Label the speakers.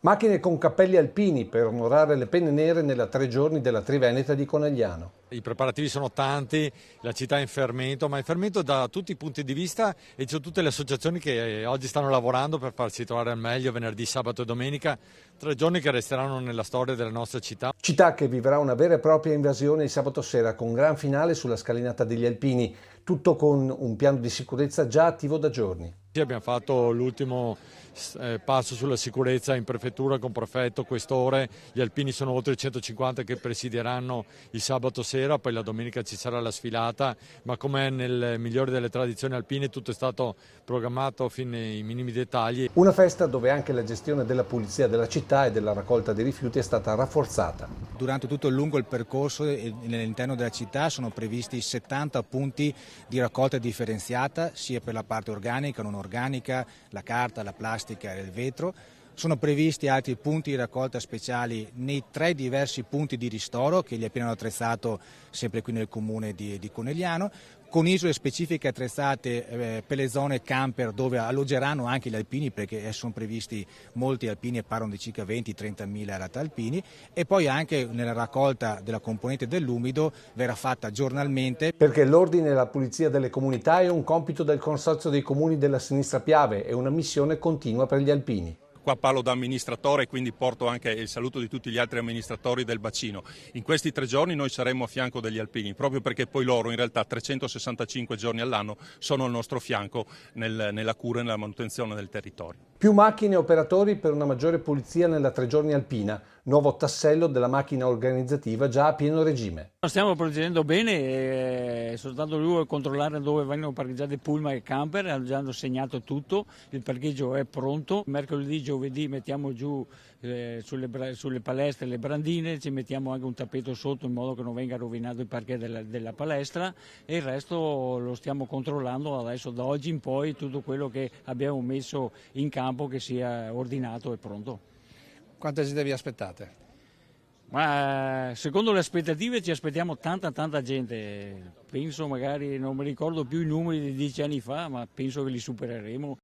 Speaker 1: Macchine con cappelli alpini per onorare le penne nere nella 3 giorni della Triveneta di Conegliano.
Speaker 2: I preparativi sono tanti, la città è in fermento, ma è in fermento da tutti i punti di vista e ci sono tutte le associazioni che oggi stanno lavorando per farsi trovare al meglio venerdì, sabato e domenica, 3 giorni che resteranno nella storia della nostra città.
Speaker 1: Città che vivrà una vera e propria invasione il sabato sera con gran finale sulla scalinata degli Alpini, tutto con un piano di sicurezza già attivo da giorni.
Speaker 2: Abbiamo fatto l'ultimo passo sulla sicurezza in prefettura con prefetto, questore, gli alpini sono oltre 150 che presidieranno il sabato sera, poi la domenica ci sarà la sfilata, ma come nel migliore delle tradizioni alpine tutto è stato programmato fino ai minimi dettagli.
Speaker 1: Una festa dove anche la gestione della pulizia della città e della raccolta dei rifiuti è stata rafforzata.
Speaker 3: Durante tutto lungo il percorso all'interno della città sono previsti 70 punti di raccolta differenziata sia per la parte organica, non organica, la carta, la plastica e il vetro. Sono previsti altri punti di raccolta speciali nei 3 diversi punti di ristoro che gli appena hanno attrezzato sempre qui nel comune di Conegliano, con isole specifiche attrezzate per le zone camper dove alloggeranno anche gli alpini, perché sono previsti molti alpini e parlano di circa 20-30 mila alpini, e poi anche nella raccolta della componente dell'umido verrà fatta giornalmente.
Speaker 1: Perché l'ordine e la pulizia delle comunità è un compito del Consorzio dei Comuni della Sinistra Piave e una missione continua per gli alpini.
Speaker 4: Qua parlo da amministratore e quindi porto anche il saluto di tutti gli altri amministratori del bacino. In questi 3 giorni noi saremo a fianco degli alpini, proprio perché poi loro in realtà 365 giorni all'anno sono al nostro fianco nella cura e nella manutenzione del territorio.
Speaker 1: Più macchine e operatori per una maggiore pulizia nella 3 giorni alpina, nuovo tassello della macchina organizzativa già a pieno regime.
Speaker 5: Stiamo procedendo bene, soltanto lui a controllare dove vengono parcheggiati pullman e camper, hanno già segnato tutto, il parcheggio è pronto. Mercoledì, giovedì mettiamo giù sulle palestre le brandine, ci mettiamo anche un tappeto sotto in modo che non venga rovinato il parquet della palestra, e il resto lo stiamo controllando adesso da oggi in poi, tutto quello che abbiamo messo in campo che sia ordinato e pronto.
Speaker 6: Quanta gente vi aspettate?
Speaker 5: Ma secondo le aspettative ci aspettiamo tanta gente, penso, magari non mi ricordo più i numeri di 10 anni fa, ma penso che li supereremo.